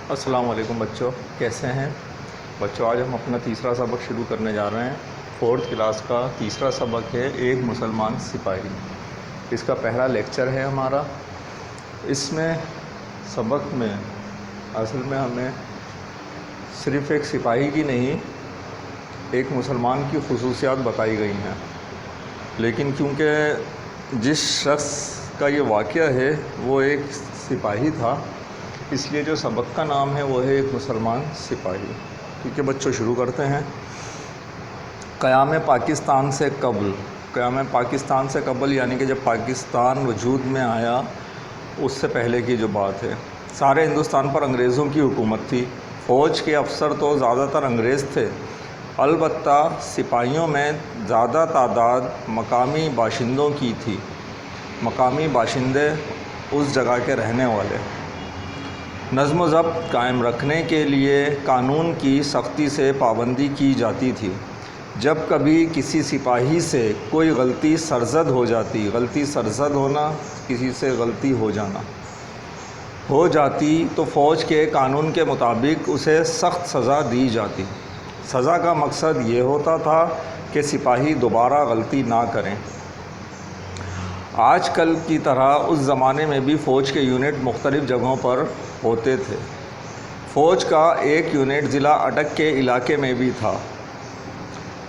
अस्सलाम वालेकुम बच्चों, कैसे हैं बच्चों। आज हम अपना तीसरा सबक शुरू करने जा रहे हैं। फोर्थ क्लास का तीसरा सबक है एक मुसलमान सिपाही। इसका पहला लेक्चर है हमारा। इसमें सबक में असल में हमें सिर्फ़ एक सिपाही की नहीं, एक मुसलमान की खुसूसियात बताई गई हैं। लेकिन क्योंकि जिस शख्स का ये वाक़या है वो एक सिपाही था, इसलिए जो सबक का नाम है वो है एक मुसलमान सिपाही। ठीक है बच्चों, शुरू करते हैं। क़याम पाकिस्तान से कबल, क़याम पाकिस्तान से कबल यानी कि जब पाकिस्तान वजूद में आया उससे पहले की जो बात है। सारे हिंदुस्तान पर अंग्रेज़ों की हुकूमत थी। फ़ौज के अफसर तो ज़्यादातर अंग्रेज़ थे, अलबत्ता सिपाहियों में ज़्यादा तादाद मकामी बाशिंदों की थी। मकामी बाशिंदे उस जगह के रहने वाले। नज़्म व ज़ब्त कायम रखने के लिए कानून की सख्ती से पाबंदी की जाती थी। जब कभी किसी सिपाही से कोई गलती सरज़द हो जाती, गलती सरज़द होना किसी से गलती हो जाना हो जाती तो फ़ौज के कानून के मुताबिक उसे सख्त सज़ा दी जाती। सज़ा का मकसद ये होता था कि सिपाही दोबारा गलती ना करें। आजकल की तरह उस ज़माने में भी फ़ौज के यूनिट मुख्तलिफ़ जगहों पर होते थे। फ़ौज का एक यूनिट ज़िला अटक के इलाके में भी था।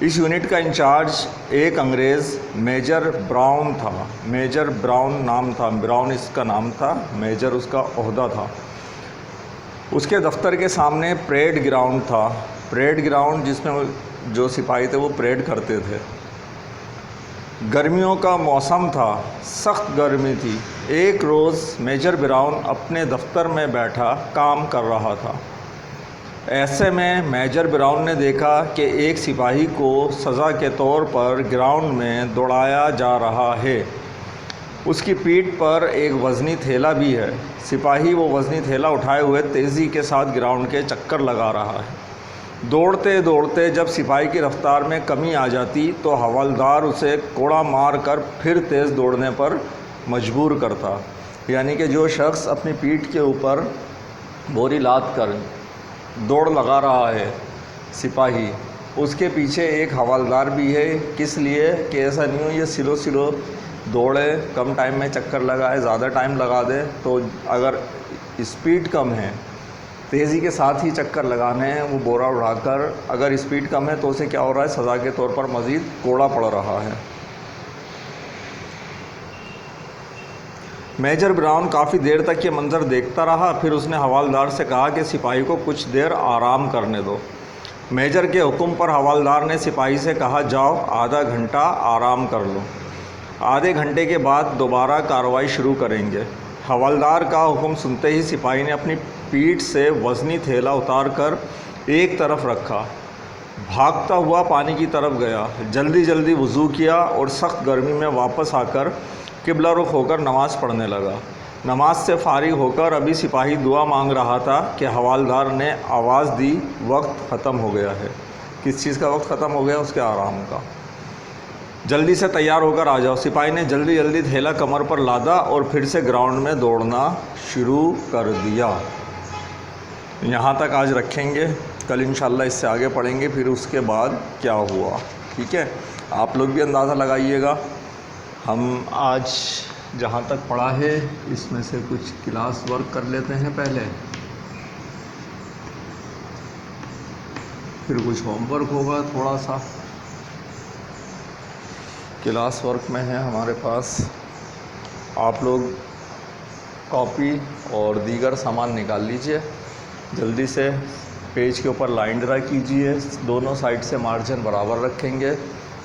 इस यूनिट का इंचार्ज एक अंग्रेज़ मेजर ब्राउन था। मेजर ब्राउन नाम था, ब्राउन इसका नाम था, मेजर उसका ओहदा था। उसके दफ्तर के सामने परेड ग्राउंड था। परेड ग्राउंड जिसमें जो सिपाही थे वो परेड करते थे। गर्मियों का मौसम था, सख्त गर्मी थी। एक रोज़ मेजर ब्राउन अपने दफ्तर में बैठा काम कर रहा था। ऐसे में मेजर ब्राउन ने देखा कि एक सिपाही को सज़ा के तौर पर ग्राउंड में दौड़ाया जा रहा है। उसकी पीठ पर एक वज़नी थैला भी है। सिपाही वो वज़नी थैला उठाए हुए तेज़ी के साथ ग्राउंड के चक्कर लगा रहा है। दौड़ते दौड़ते जब सिपाही की रफ्तार में कमी आ जाती तो हवलदार उसे कोड़ा मार कर फिर तेज़ दौड़ने पर मजबूर करता। यानी कि जो शख्स अपनी पीठ के ऊपर बोरी लाद कर दौड़ लगा रहा है सिपाही, उसके पीछे एक हवलदार भी है। किस लिए कि ऐसा नहीं हो ये सिलो सिलो दौड़े, कम टाइम में चक्कर लगाए, ज़्यादा टाइम लगा दे। तो अगर स्पीड कम है, तेज़ी के साथ ही चक्कर लगाने हैं, वो बोरा उठाकर अगर स्पीड कम है तो उसे क्या हो रहा है, सज़ा के तौर पर मज़ीद कोड़ा पड़ रहा है। मेजर ब्राउन काफ़ी देर तक ये मंज़र देखता रहा। फिर उसने हवालदार से कहा कि सिपाही को कुछ देर आराम करने दो। मेजर के हुक्म पर हवालदार ने सिपाही से कहा, जाओ आधा घंटा आराम कर लो, आधे घंटे के बाद दोबारा कार्रवाई शुरू करेंगे। हवलदार का हुक्म सुनते ही सिपाही ने अपनी पीठ से वज़नी थैला उतारकर एक तरफ रखा, भागता हुआ पानी की तरफ गया, जल्दी जल्दी वज़ू किया और सख्त गर्मी में वापस आकर किबला रुख होकर नमाज़ पढ़ने लगा। नमाज से फारिग होकर अभी सिपाही दुआ मांग रहा था कि हवालदार ने आवाज़ दी, वक्त ख़त्म हो गया है। किस चीज़ का वक्त ख़त्म हो गया? उसके आराम का। जल्दी से तैयार होकर आ जाओ। सिपाही ने जल्दी जल्दी थैला कमर पर लादा और फिर से ग्राउंड में दौड़ना शुरू कर दिया। यहाँ तक आज रखेंगे, कल इंशाल्लाह इससे आगे पढ़ेंगे फिर उसके बाद क्या हुआ। ठीक है, आप लोग भी अंदाज़ा लगाइएगा। हम आज जहाँ तक पढ़ा है इसमें से कुछ क्लास वर्क कर लेते हैं पहले, फिर कुछ होमवर्क होगा थोड़ा सा। क्लास वर्क में है हमारे पास, आप लोग कॉपी और दीगर सामान निकाल लीजिए। जल्दी से पेज के ऊपर लाइन ड्रा कीजिए, दोनों साइड से मार्जिन बराबर रखेंगे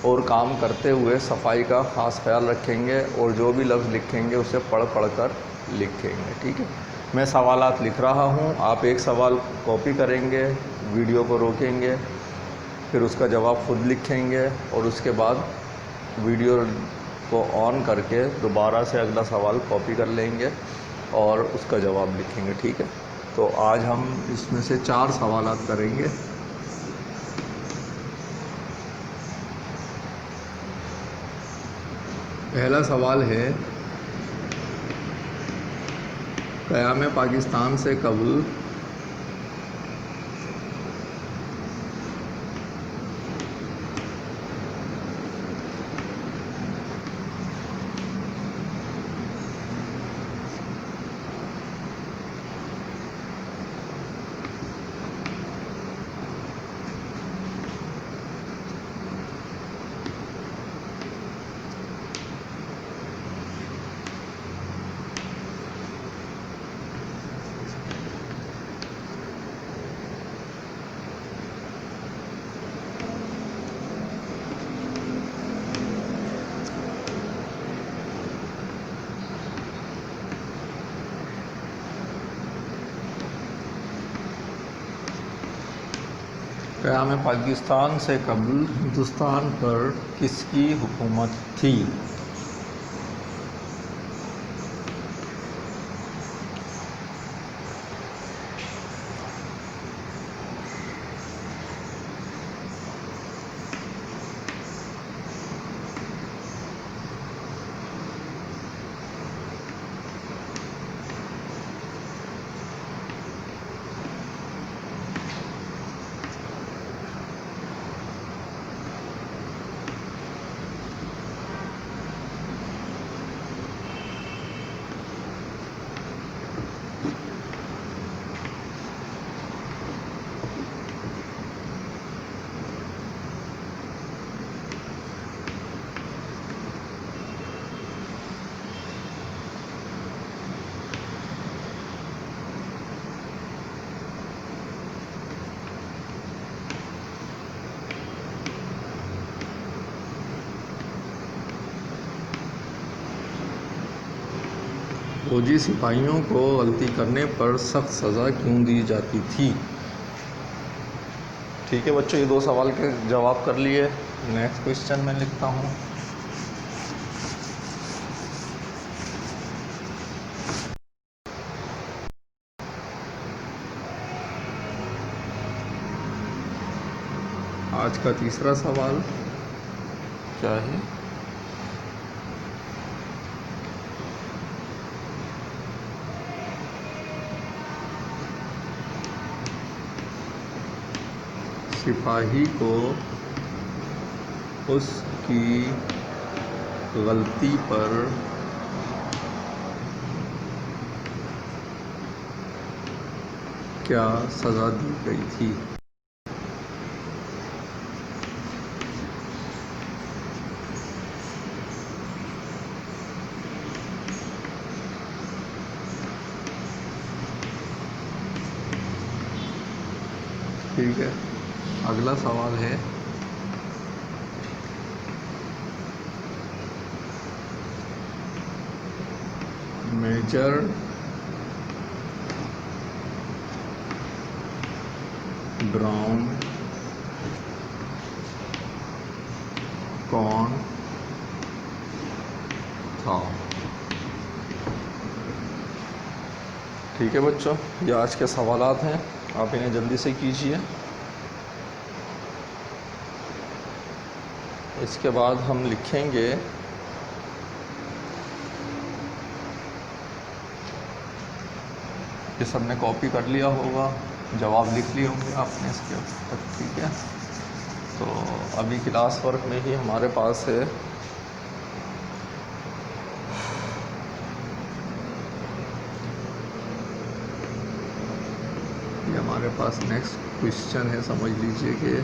और काम करते हुए सफाई का ख़ास ख्याल रखेंगे और जो भी लफ्ज़ लिखेंगे उसे पढ़ कर लिखेंगे। ठीक है, मैं सवालात लिख रहा हूँ, आप एक सवाल कॉपी करेंगे, वीडियो को रोकेंगे, फिर उसका जवाब खुद लिखेंगे और उसके बाद वीडियो को ऑन करके दोबारा से अगला सवाल कॉपी कर लेंगे और उसका जवाब लिखेंगे। ठीक है, तो आज हम इसमें से 4 सवालात करेंगे। पहला सवाल है, क़याम पाकिस्तान से कबल क़याम पाकिस्तान से कबल हिंदुस्तान पर किसकी हुकूमत थी? फौजी सिपाहियों को गलती करने पर सख्त सज़ा क्यों दी जाती थी? ठीक है बच्चों, ये 2 सवाल के जवाब कर लिए। नेक्स्ट क्वेश्चन मैं लिखता हूँ। आज का तीसरा सवाल क्या है? सिपाही को उसकी गलती पर क्या सज़ा दी गई थी? ठीक है, अगला सवाल है मेजर ब्राउन कौन था? ठीक है बच्चों, ये आज के सवालात हैं, आप इन्हें जल्दी से कीजिए। इसके बाद हम लिखेंगे ये सबने कॉपी कर लिया होगा, जवाब लिख लिए होंगे आपने इसके तक। ठीक है, तो अभी क्लास वर्क में ही हमारे पास है ये हमारे पास नेक्स्ट क्वेश्चन है। समझ लीजिए कि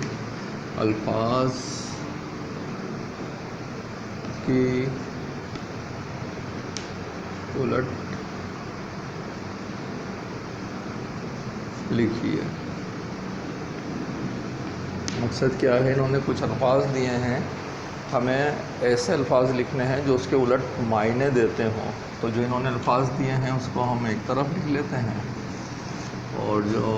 अल्फाज की उलट लिखिए। मकसद क्या है, इन्होंने कुछ अल्फाज दिए हैं, हमें ऐसे अल्फाज लिखने हैं जो उसके उलट मायने देते हों। तो जो इन्होंने अल्फाज दिए हैं उसको हम एक तरफ लिख लेते हैं, और जो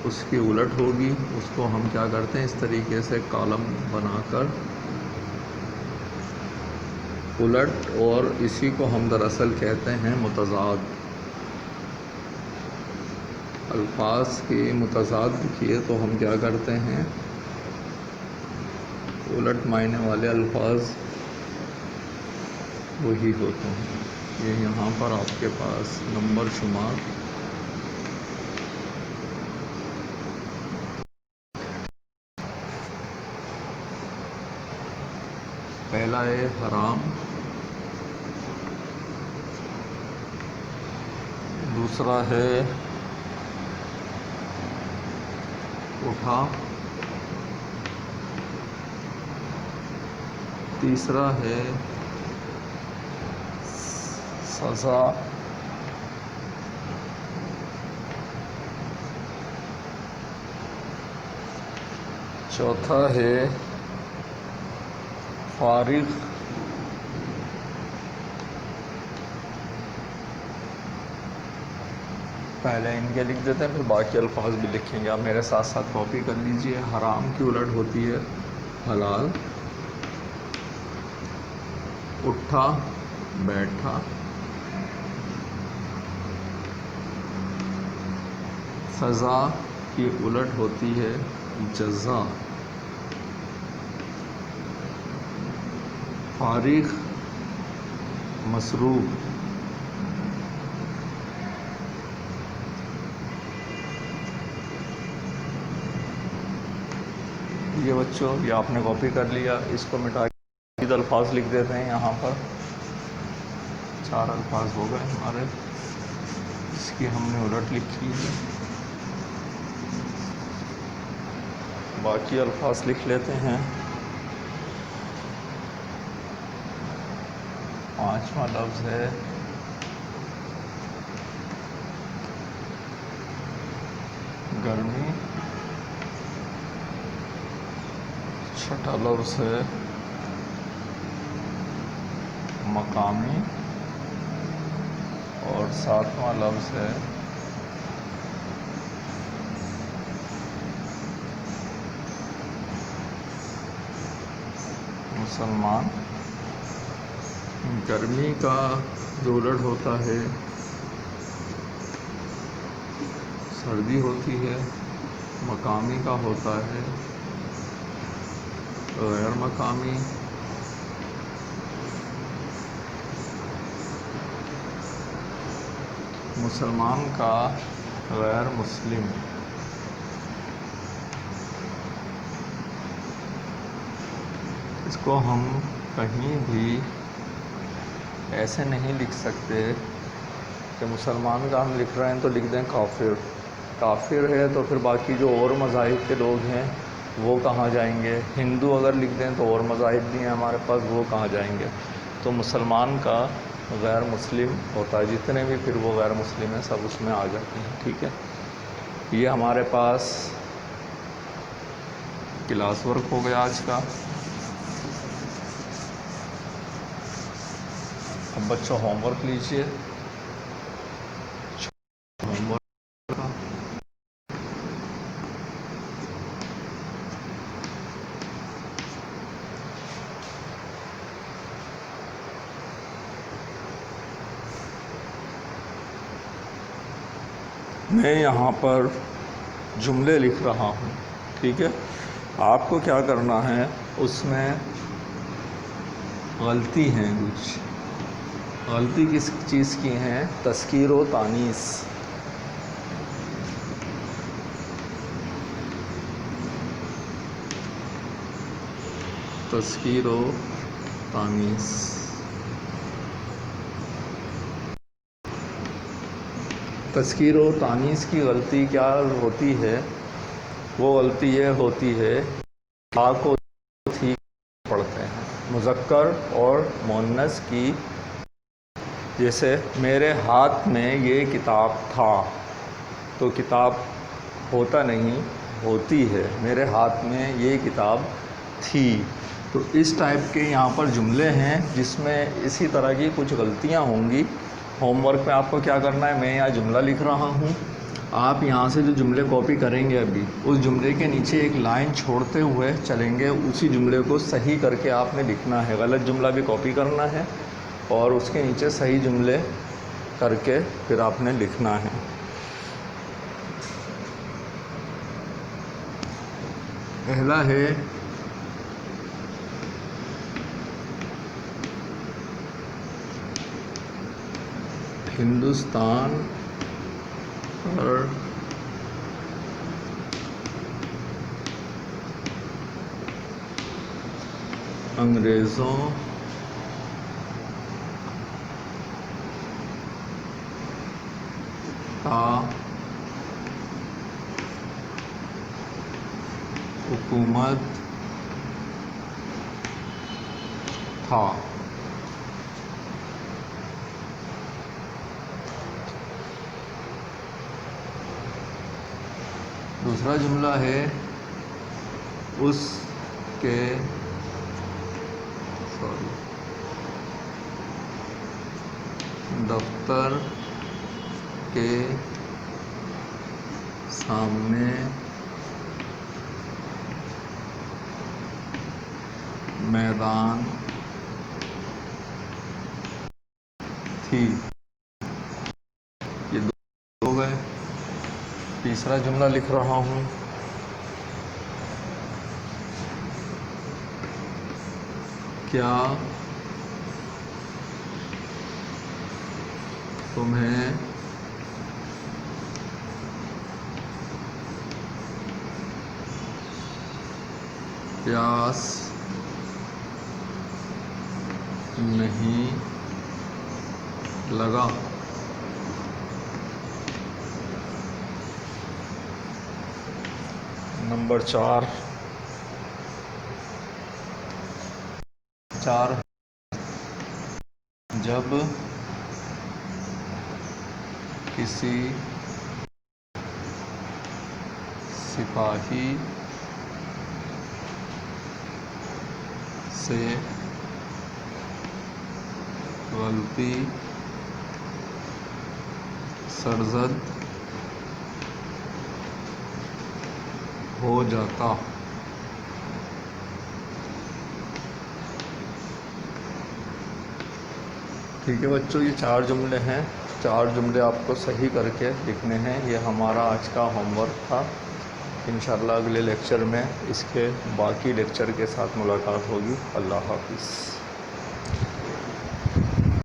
उसकी उलट होगी उसको हम क्या करते हैं, इस तरीके से कॉलम बनाकर उलट, और इसी को हम दरअसल कहते हैं मुतज़ाद। अल्फाज की मुतज़ाद लिखिए तो हम क्या करते हैं, उलट मायने वाले अल्फाज वही होते हैं। ये यहाँ पर आपके पास नंबर शुमार पहला है हराम, दूसरा है उठा, तीसरा है सज़ा, चौथा है फारिग, पहले इनके लिख देते हैं, फिर बाकी अल्फाज भी लिखेंगे। आप मेरे साथ साथ कॉपी कर लीजिए। हराम की उलट होती है हलाल। उठा बैठा, सज़ा की उलट होती है जज़ा। फारिग मसरूफ़, ये बच्चों ये आपने कॉपी कर लिया। इसको मिटा के अल्फाज लिख देते हैं। यहाँ पर 4 अल्फाज हो गए हमारे। इसकी हमने उलट लिखी है। बाकी अल्फाज लिख लेते हैं। 5वां लफ्ज़ है गर्मी। 6ठा लफ्ज़ है मकामी। और 7वां लफ्ज़ है मुसलमान। गर्मी का जो उलट होता है सर्दी होती है। मकामी का होता है गैर मकामी। मुसलमान का गैर मुस्लिम। इसको हम कहीं भी ऐसे नहीं लिख सकते कि मुसलमान का हम लिख रहे हैं तो लिख दें काफिर। काफिर है तो फिर बाकी जो और मज़ाहिब के लोग हैं वो कहाँ जाएंगे। हिंदू अगर लिख दें तो और मज़ाहिब भी हैं हमारे पास, वो कहाँ जाएंगे। तो मुसलमान का गैर मुस्लिम होता है। जितने भी फिर वो गैर मुस्लिम हैं सब उसमें आ जाते हैं। ठीक है, ये हमारे पास क्लास वर्क हो गया आज का। अब बच्चों होमवर्क लीजिए। होमवर्क का मैं यहाँ पर जुमले लिख रहा हूँ। ठीक है, आपको क्या करना है, उसमें गलती हैं कुछ। गलती किस चीज़ की हैं? तस्कीर व तानीस। तस्कीर व तानीस। तस्कीर व तानीस की गलती क्या होती है? वो गलती ये होती है आ को ठीक पढ़ते हैं मुज़क्कर और मुअन्नस की। जैसे मेरे हाथ में ये किताब था, तो किताब होता नहीं, होती है। मेरे हाथ में ये किताब थी। तो इस टाइप के यहाँ पर जुमले हैं जिसमें इसी तरह की कुछ गलतियाँ होंगी। होमवर्क में आपको क्या करना है, मैं यहाँ जुमला लिख रहा हूँ। आप यहाँ से जो जुमले कॉपी करेंगे अभी, उस जुमले के नीचे एक लाइन छोड़ते हुए चलेंगे। उसी जुमले को सही करके आपने लिखना है। गलत जुमला भी कॉपी करना है और उसके नीचे सही जुमले करके फिर आपने लिखना है। पहला है हिंदुस्तान और अंग्रेज़ों का हुकूमत था। दूसरा जुमला है उसके दफ्तर के सामने मैदान थी। ये दो हो गए। तीसरा जुमला लिख रहा हूँ। क्या तुम्हें प्यास नहीं लगा? नंबर 4 जब किसी सिपाही से गलती सरजद हो जाता। ठीक है बच्चों, ये 4 जुमले हैं। 4 जुमले आपको सही करके लिखने हैं। ये हमारा आज का होमवर्क था। इंशाल्लाह अगले लेक्चर में इसके बाकी लेक्चर के साथ मुलाकात होगी। अल्लाह हाफिज़।